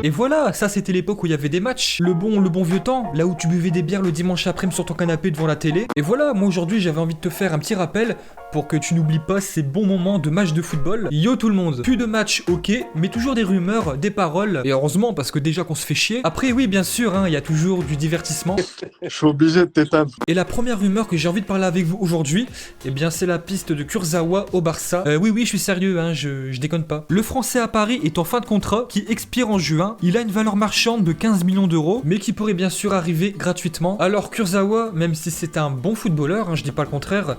Et voilà, ça c'était l'époque où il y avait des matchs. Le bon vieux temps, là où tu buvais des bières le dimanche après-midi sur ton canapé devant la télé. Et voilà, moi aujourd'hui j'avais envie de te faire un petit rappel pour que tu n'oublies pas ces bons moments de match de football. Yo tout le monde, plus de matchs, ok, mais toujours des rumeurs, des paroles. Et heureusement parce que déjà qu'on se fait chier. Après oui, bien sûr, il y a toujours du divertissement. Je suis obligé de t'éteindre. Et la première rumeur que j'ai envie de parler avec vous aujourd'hui, eh bien c'est la piste de Kurzawa au Barça. Oui, je suis sérieux, je déconne pas. Le Français à Paris est en fin de contrat qui expire en juin. Il a une valeur marchande de 15 millions d'euros, mais qui pourrait bien sûr arriver gratuitement. Alors Kurzawa, même si c'est un bon footballeur, je dis pas le contraire,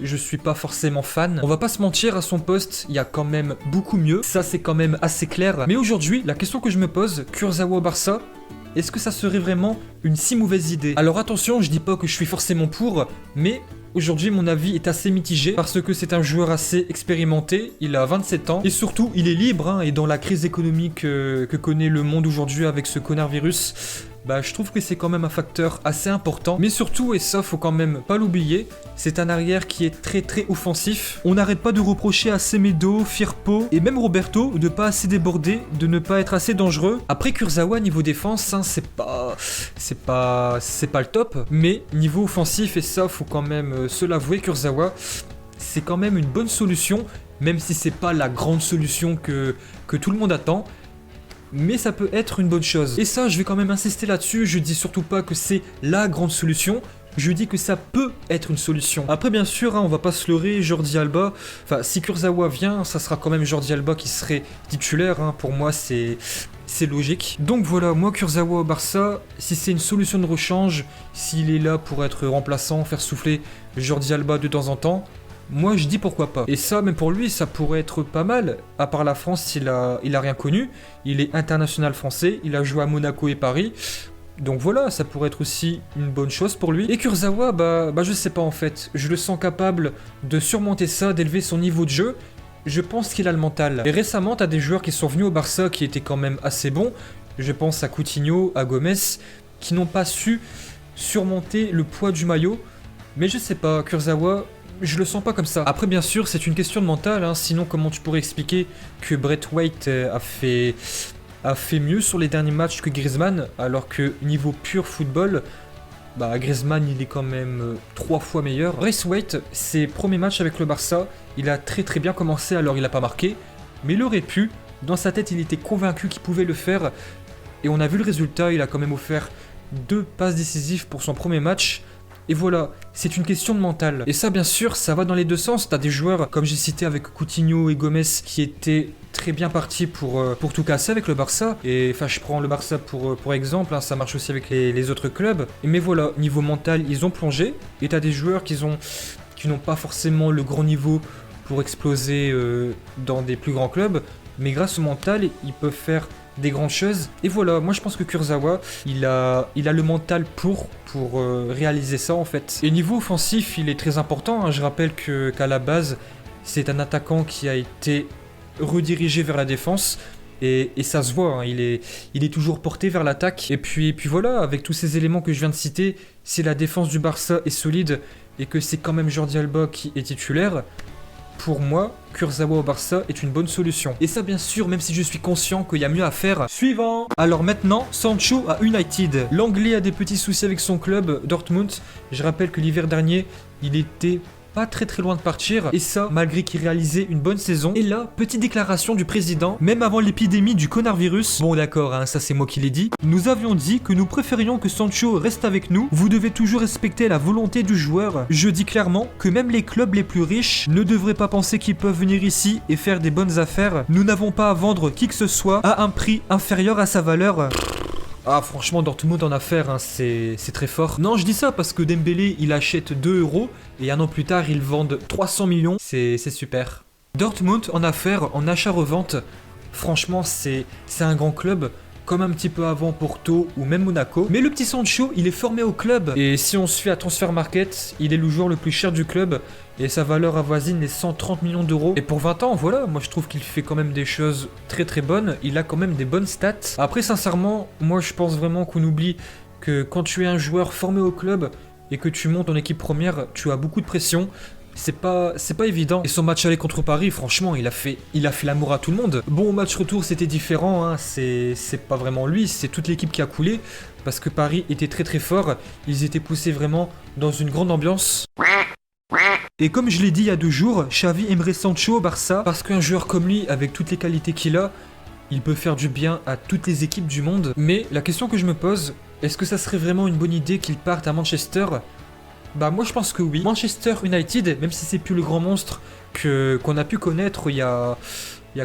je suis pas forcément fan. On va pas se mentir, à son poste, il y a quand même beaucoup mieux. Ça c'est quand même assez clair. Mais aujourd'hui, la question que je me pose, Kurzawa au Barça, est-ce que ça serait vraiment une si mauvaise idée? Alors attention, je dis pas que je suis forcément pour, mais aujourd'hui mon avis est assez mitigé parce que c'est un joueur assez expérimenté, il a 27 ans et surtout il est libre et dans la crise économique que connaît le monde aujourd'hui avec ce connard virus, je trouve que c'est quand même un facteur assez important. Mais surtout, et ça faut quand même pas l'oublier, c'est un arrière qui est très offensif. On n'arrête pas de reprocher à Semedo, Firpo et même Roberto de pas assez déborder, de ne pas être assez dangereux. Après Kurzawa niveau défense, c'est pas le top, mais niveau offensif, et ça faut quand même se l'avouer, Kurzawa c'est quand même une bonne solution, même si c'est pas la grande solution que tout le monde attend. Mais ça peut être une bonne chose. Et ça, je vais quand même insister là-dessus. Je dis surtout pas que c'est la grande solution. Je dis que ça peut être une solution. Après, bien sûr, on va pas se leurrer. Jordi Alba, si Kurzawa vient, ça sera quand même Jordi Alba qui serait titulaire. Pour moi, c'est logique. Donc voilà, moi, Kurzawa au Barça, si c'est une solution de rechange, s'il est là pour être remplaçant, faire souffler Jordi Alba de temps en temps, moi je dis pourquoi pas. Et ça, même pour lui, ça pourrait être pas mal. À part la France, il a rien connu. Il est international français, il a joué à Monaco et Paris. Donc voilà, ça pourrait être aussi une bonne chose pour lui. Et Kurzawa, je sais pas en fait. Je le sens capable de surmonter ça, d'élever son niveau de jeu. Je pense qu'il a le mental. Et récemment, t'as des joueurs qui sont venus au Barça qui étaient quand même assez bons. Je pense à Coutinho, à Gomes, qui n'ont pas su surmonter le poids du maillot. Mais je sais pas, Kurzawa, je le sens pas comme ça. Après, bien sûr, c'est une question de mental, sinon comment tu pourrais expliquer que Brett White a fait mieux sur les derniers matchs que Griezmann, alors que niveau pur football, Griezmann il est quand même 3 fois meilleur. Braith Waite, ses premiers matchs avec le Barça, il a très bien commencé, alors il a pas marqué, mais il aurait pu. Dans sa tête, il était convaincu qu'il pouvait le faire, et on a vu le résultat, il a quand même offert 2 passes décisives pour son premier match. Et voilà, c'est une question de mental. Et ça, bien sûr, ça va dans les deux sens. T'as des joueurs, comme j'ai cité avec Coutinho et Gomes, qui étaient très bien partis pour tout casser avec le Barça. Et je prends le Barça pour exemple, ça marche aussi avec les autres clubs. Mais voilà, niveau mental, ils ont plongé. Et t'as des joueurs qui n'ont pas forcément le grand niveau pour exploser dans des plus grands clubs. Mais grâce au mental, ils peuvent faire des grandes choses. Et voilà, moi je pense que Kurzawa, il a le mental pour réaliser ça en fait. Et niveau offensif, il est très important. Je rappelle qu'à la base, c'est un attaquant qui a été redirigé vers la défense. Et ça se voit, il est toujours porté vers l'attaque. Et puis voilà, avec tous ces éléments que je viens de citer, si la défense du Barça est solide et que c'est quand même Jordi Alba qui est titulaire, pour moi, Kurzawa au Barça est une bonne solution. Et ça, bien sûr, même si je suis conscient qu'il y a mieux à faire. Suivant. Alors maintenant, Sancho à United. L'Anglais a des petits soucis avec son club, Dortmund. Je rappelle que l'hiver dernier, il était pas très loin de partir, et ça malgré qu'il réalisait une bonne saison. Et là, petite déclaration du président, même avant l'épidémie du connard virus. Bon d'accord, ça c'est moi qui l'ai dit. Nous avions dit que nous préférions que Sancho reste avec nous. Vous devez toujours respecter la volonté du joueur. Je dis clairement que même les clubs les plus riches ne devraient pas penser qu'ils peuvent venir ici et faire des bonnes affaires. Nous n'avons pas à vendre qui que ce soit à un prix inférieur à sa valeur. Ah franchement Dortmund en affaire, c'est très fort. Non je dis ça parce que Dembélé il achète 2 € et un an plus tard ils vendent 300 millions, c'est super. Dortmund en affaire, en achat-revente, franchement c'est un grand club, comme un petit peu avant Porto ou même Monaco. Mais le petit Sancho il est formé au club et si on se fait à Transfer Market, il est le joueur le plus cher du club et sa valeur avoisine les 130 millions d'euros. Et pour 20 ans, voilà, moi je trouve qu'il fait quand même des choses très bonnes. Il a quand même des bonnes stats. Après, sincèrement, moi je pense vraiment qu'on oublie que quand tu es un joueur formé au club, et que tu montes en équipe première, tu as beaucoup de pression. C'est pas évident. Et son match aller contre Paris, franchement, il a fait l'amour à tout le monde. Bon, au match retour, c'était différent, hein. C'est pas vraiment lui, c'est toute l'équipe qui a coulé. Parce que Paris était très très fort. Ils étaient poussés vraiment dans une grande ambiance. Et comme je l'ai dit il y a 2 jours, Xavi aimerait Sancho au Barça. Parce qu'un joueur comme lui, avec toutes les qualités qu'il a, il peut faire du bien à toutes les équipes du monde. Mais la question que je me pose, est-ce que ça serait vraiment une bonne idée qu'il parte à Manchester ? Bah moi je pense que oui. Manchester United, même si c'est plus le grand monstre qu'on a pu connaître il y a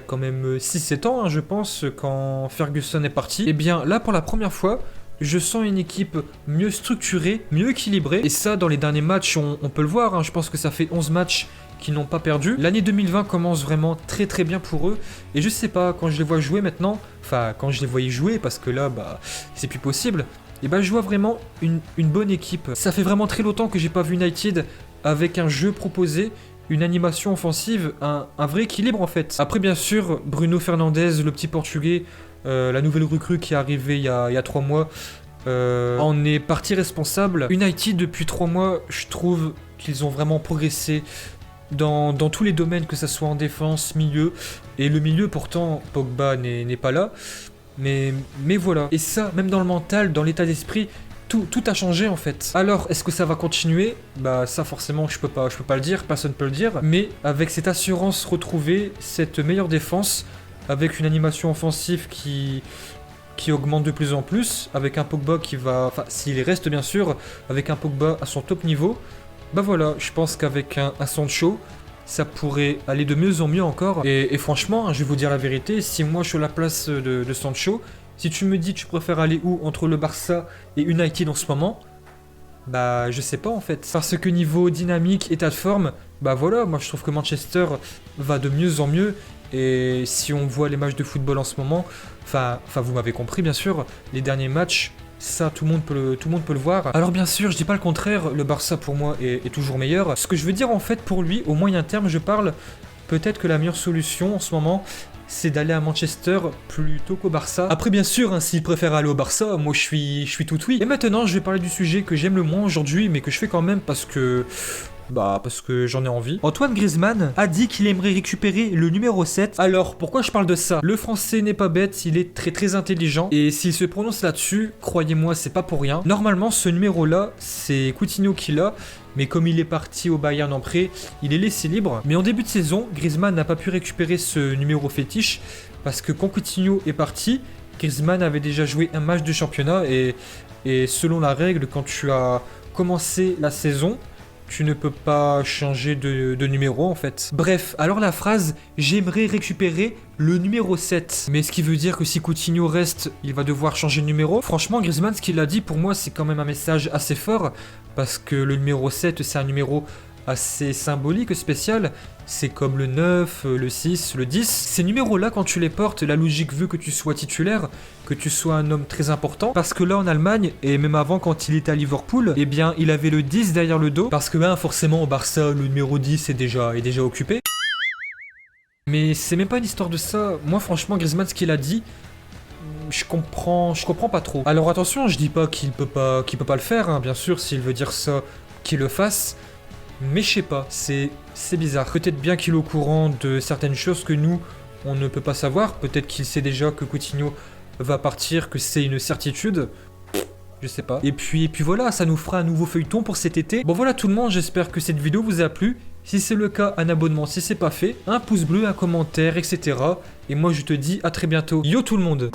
quand même 6-7 ans, hein, je pense, quand Ferguson est parti. Et bien là pour la première fois, je sens une équipe mieux structurée, mieux équilibrée. Et ça dans les derniers matchs, on peut le voir, hein, je pense que ça fait 11 matchs qu'ils n'ont pas perdu. L'année 2020 commence vraiment très très bien pour eux. Et je sais pas, quand je les vois jouer maintenant, enfin quand je les voyais jouer, parce que là bah c'est plus possible. Et bah je vois vraiment une bonne équipe. Ça fait vraiment très longtemps que j'ai pas vu United avec un jeu proposé, une animation offensive, un vrai équilibre en fait. Après bien sûr, Bruno Fernandes, le petit portugais, la nouvelle recrue qui est arrivée il y a 3 mois, en est partie responsable. United depuis 3 mois, je trouve qu'ils ont vraiment progressé dans tous les domaines, que ça soit en défense, milieu. Et le milieu pourtant, Pogba n'est pas là. Mais voilà. Et ça, même dans le mental, dans l'état d'esprit, tout a changé en fait. Alors, est-ce que ça va continuer ? Bah ça forcément, je peux pas le dire, personne peut le dire. Mais avec cette assurance retrouvée, cette meilleure défense, avec une animation offensive qui augmente de plus en plus, avec un Pogba qui va... Enfin, s'il reste bien sûr, avec un Pogba à son top niveau, bah voilà, je pense qu'avec un Sancho, ça pourrait aller de mieux en mieux encore. Et franchement, je vais vous dire la vérité, si moi je suis à la place de Sancho, si tu me dis tu préfères aller où entre le Barça et United en ce moment, bah je sais pas en fait. Parce que niveau dynamique, état de forme, bah voilà, moi je trouve que Manchester va de mieux en mieux. Et si on voit les matchs de football en ce moment, enfin vous m'avez compris bien sûr, les derniers matchs, ça tout le monde peut le voir. Alors bien sûr, je dis pas le contraire, le Barça pour moi est toujours meilleur. Ce que je veux dire en fait pour lui, au moyen terme je parle, peut-être que la meilleure solution en ce moment, c'est d'aller à Manchester plutôt qu'au Barça. Après bien sûr, hein, s'il préfère aller au Barça, moi je suis tout oui. Et maintenant je vais parler du sujet que j'aime le moins aujourd'hui, mais que je fais quand même parce que j'en ai envie. Antoine Griezmann a dit qu'il aimerait récupérer le numéro 7. Alors, pourquoi je parle de ça ? Le français n'est pas bête, il est très très intelligent. Et s'il se prononce là-dessus, croyez-moi, c'est pas pour rien. Normalement, ce numéro-là, c'est Coutinho qui l'a. Mais comme il est parti au Bayern en prêt, il est laissé libre. Mais en début de saison, Griezmann n'a pas pu récupérer ce numéro fétiche. Parce que quand Coutinho est parti, Griezmann avait déjà joué un match de championnat. Et selon la règle, quand tu as commencé la saison, tu ne peux pas changer de numéro en fait. Bref, alors la phrase « j'aimerais récupérer le numéro 7 ». Mais ce qui veut dire que si Coutinho reste, il va devoir changer de numéro. Franchement, Griezmann, ce qu'il a dit, pour moi, c'est quand même un message assez fort. Parce que le numéro 7, c'est un numéro assez symbolique, spécial. C'est comme le 9, le 6, le 10. Ces numéros-là, quand tu les portes, la logique veut que tu sois titulaire, que tu sois un homme très important. Parce que là, en Allemagne, et même avant, quand il était à Liverpool, eh bien, il avait le 10 derrière le dos. Parce que, forcément, au Barça, le numéro 10 est déjà occupé. Mais c'est même pas une histoire de ça. Moi, franchement, Griezmann, ce qu'il a dit, je comprends pas trop. Alors attention, je dis pas qu'il peut pas le faire, hein. Bien sûr, s'il veut dire ça, qu'il le fasse. Mais je sais pas, c'est bizarre. Peut-être bien qu'il est au courant de certaines choses que nous, on ne peut pas savoir. Peut-être qu'il sait déjà que Coutinho va partir, que c'est une certitude. Je sais pas. Et puis voilà, ça nous fera un nouveau feuilleton pour cet été. Bon voilà tout le monde, j'espère que cette vidéo vous a plu. Si c'est le cas, un abonnement si c'est pas fait, un pouce bleu, un commentaire, etc. Et moi je te dis à très bientôt. Yo tout le monde!